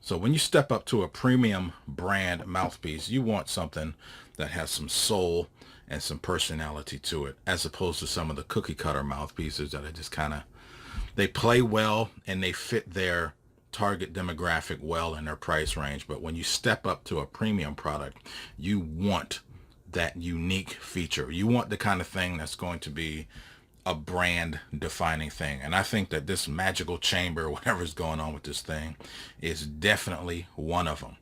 So when you step up to a premium brand mouthpiece, you want something that has some soul and some personality to it, as opposed to some of the cookie cutter mouthpieces that are just kind of, they play well and they fit their target demographic well in their price range. But when you step up to a premium product, you want that unique feature. You want the kind of thing that's going to be a brand defining thing. And I think that this magical chamber, whatever's going on with this thing, is definitely one of them.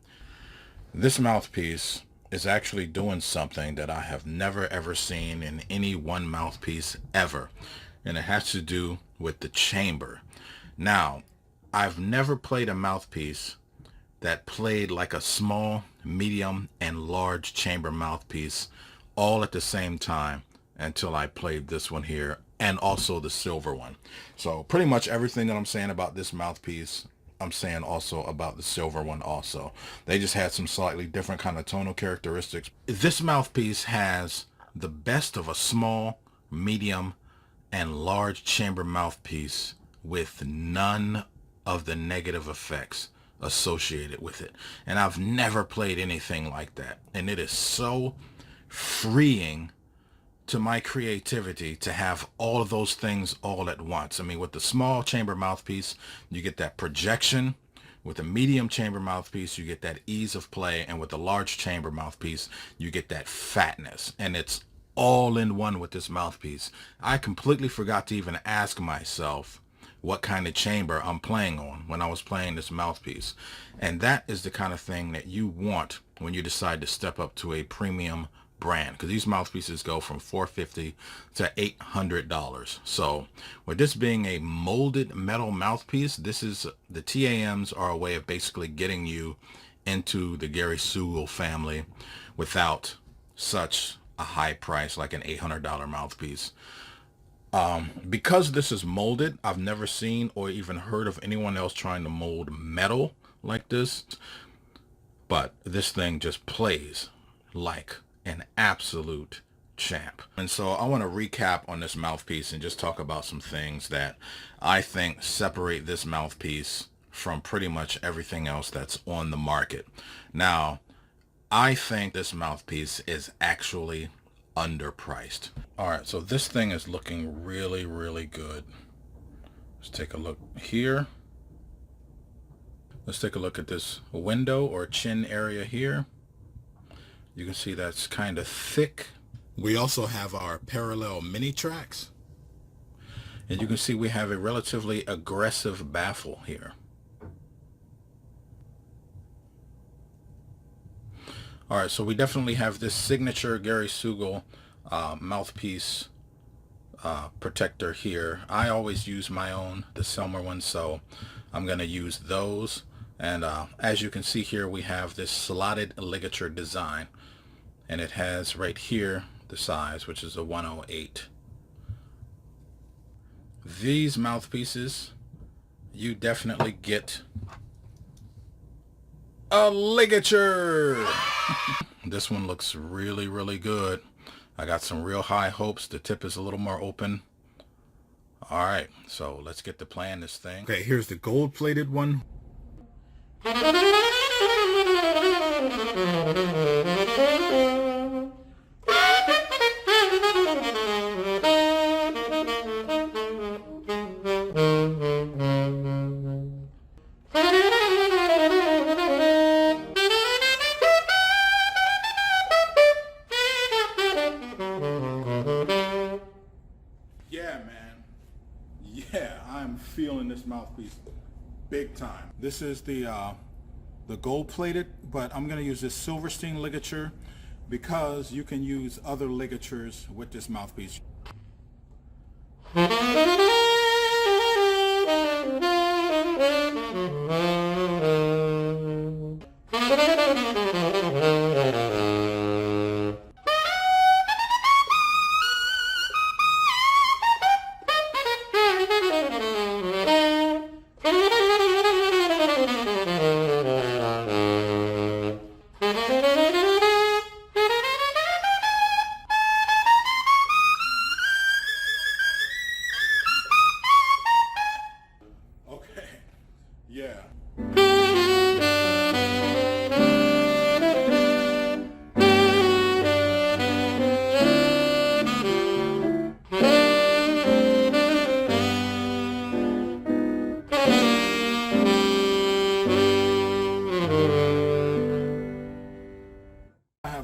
This mouthpiece is actually doing something that I have never ever seen in any one mouthpiece ever. And it has to do with the chamber. Now, I've never played a mouthpiece that played like a small, medium, and large chamber mouthpiece all at the same time until I played this one here, and also the silver one. So pretty much everything that I'm saying about this mouthpiece, I'm saying also about the silver one also. They just had some slightly different kind of tonal characteristics. This mouthpiece has the best of a small, medium, and large chamber mouthpiece with none of the negative effects associated with it. And I've never played anything like that. And it is so freeing to my creativity to have all of those things all at once. I mean, with the small chamber mouthpiece, you get that projection. With the medium chamber mouthpiece, you get that ease of play. And with the large chamber mouthpiece, you get that fatness. And it's all in one with this mouthpiece. I completely forgot to even ask myself what kind of chamber I'm playing on when I was playing this mouthpiece. And that is the kind of thing that you want when you decide to step up to a premium brand, because these mouthpieces go from $450 to $800. So with this being a molded metal mouthpiece, this is, the T.A.Ms are a way of basically getting you into the Gary SUGAL family without such a high price like an $800 mouthpiece. Because this is molded, I've never seen or even heard of anyone else trying to mold metal like this, but this thing just plays like an absolute champ. And so I want to recap on this mouthpiece and just talk about some things that I think separate this mouthpiece from pretty much everything else that's on the market. Now, I think this mouthpiece is actually underpriced. All right, so this thing is looking really, really good. Let's take a look here. Let's take a look at this window or chin area here. You can see that's kind of thick. We also have our parallel mini tracks. And you can see we have a relatively aggressive baffle here. All right, so we definitely have this signature Gary SUGAL mouthpiece protector here. I always use my own, the Selmer one, so I'm going to use those. And as you can see here, we have this slotted ligature design. And it has right here the size, which is a 108. These mouthpieces, you definitely get a ligature. This one looks really, really good. I got some real high hopes. The tip is a little more open. All right, so let's get to playing this thing. Okay, here's the gold-plated one. Yeah, man. Yeah, I'm feeling this mouthpiece big time. This is the gold-plated, but I'm going to use this Silverstein ligature because you can use other ligatures with this mouthpiece.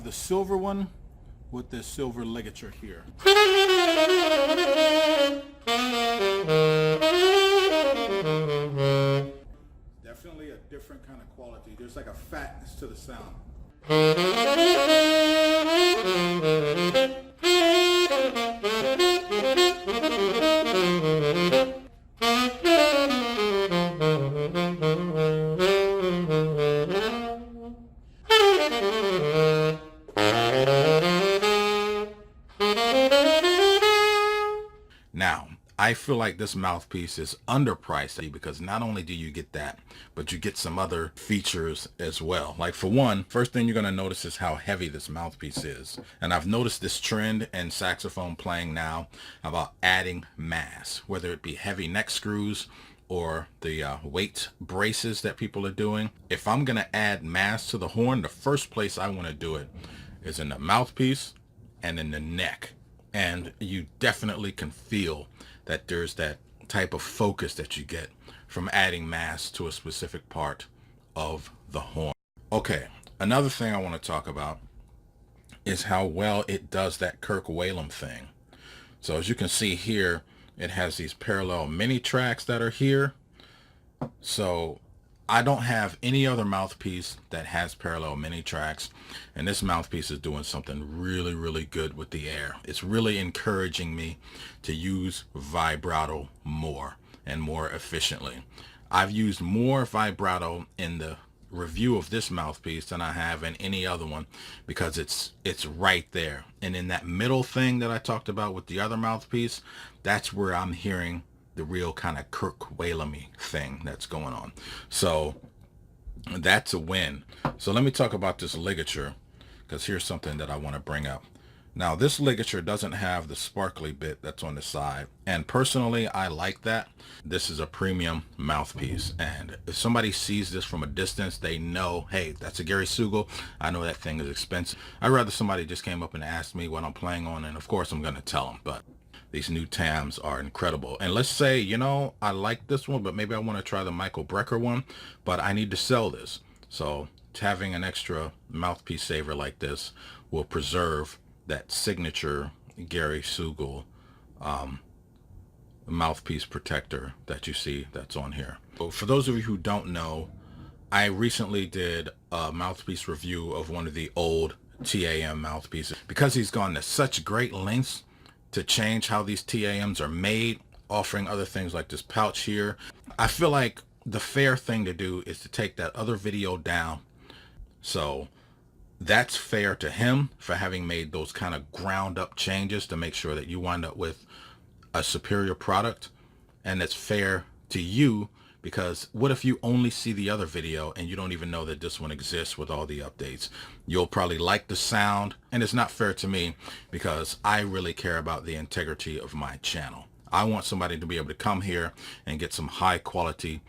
the silver one with this silver ligature here. Definitely a different kind of quality. There's like a fatness to the sound. Now, I feel like this mouthpiece is underpriced because not only do you get that, but you get some other features as well. Like for one, first thing you're going to notice is how heavy this mouthpiece is. And I've noticed this trend in saxophone playing now about adding mass, whether it be heavy neck screws or the weight braces that people are doing. If I'm going to add mass to the horn, the first place I want to do it is in the mouthpiece and in the neck. And you definitely can feel that there's that type of focus that you get from adding mass to a specific part of the horn. Okay, another thing I want to talk about is how well it does that Kirk Whalum thing. So as you can see here, it has these parallel mini tracks that are here. So I don't have any other mouthpiece that has parallel mini tracks, and this mouthpiece is doing something really, really good with the air. It's really encouraging me to use vibrato more and more efficiently. I've used more vibrato in the review of this mouthpiece than I have in any other one because it's right there. And in that middle thing that I talked about with the other mouthpiece, that's where I'm hearing the real kind of Kirk Whalum-y thing that's going on. So that's a win. So let me talk about this ligature, because here's something that I want to bring up. Now this ligature doesn't have the sparkly bit that's on the side, and personally I like that. This is a premium mouthpiece, and if somebody sees this from a distance, they know, hey, that's a Gary Sugal. I know that thing is expensive. I'd rather somebody just came up and asked me what I'm playing on, and of course I'm going to tell them. But these new TAMs are incredible. And let's say, you know, I like this one, but maybe I want to try the Michael Brecker one, but I need to sell this. So having an extra mouthpiece saver like this will preserve that signature Gary Sugal mouthpiece protector that you see that's on here. So for those of you who don't know, I recently did a mouthpiece review of one of the old T.A.M. mouthpieces because he's gone to such great lengths to change how these T.A.Ms are made, offering other things like this pouch here. I feel like the fair thing to do is to take that other video down. So that's fair to him for having made those kind of ground up changes to make sure that you wind up with a superior product. And it's fair to you because what if you only see the other video and you don't even know that this one exists with all the updates? You'll probably like the sound, and it's not fair to me because I really care about the integrity of my channel. I want somebody to be able to come here and get some high quality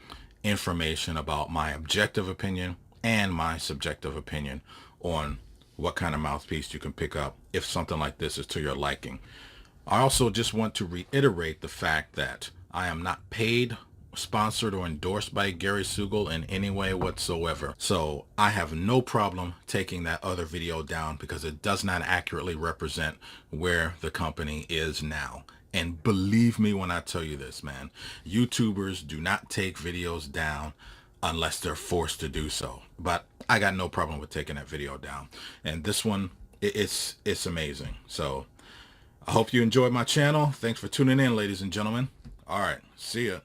information about my objective opinion and my subjective opinion on what kind of mouthpiece you can pick up if something like this is to your liking. I also just want to reiterate the fact that I am not paid, sponsored, or endorsed by Gary Sugal in any way whatsoever. So I have no problem taking that other video down because it does not accurately represent where the company is now. And believe me when I tell you this, man, YouTubers do not take videos down unless they're forced to do so. But I got no problem with taking that video down. And this one, it's amazing. So I hope you enjoyed my channel. Thanks for tuning in, ladies and gentlemen. All right, see ya.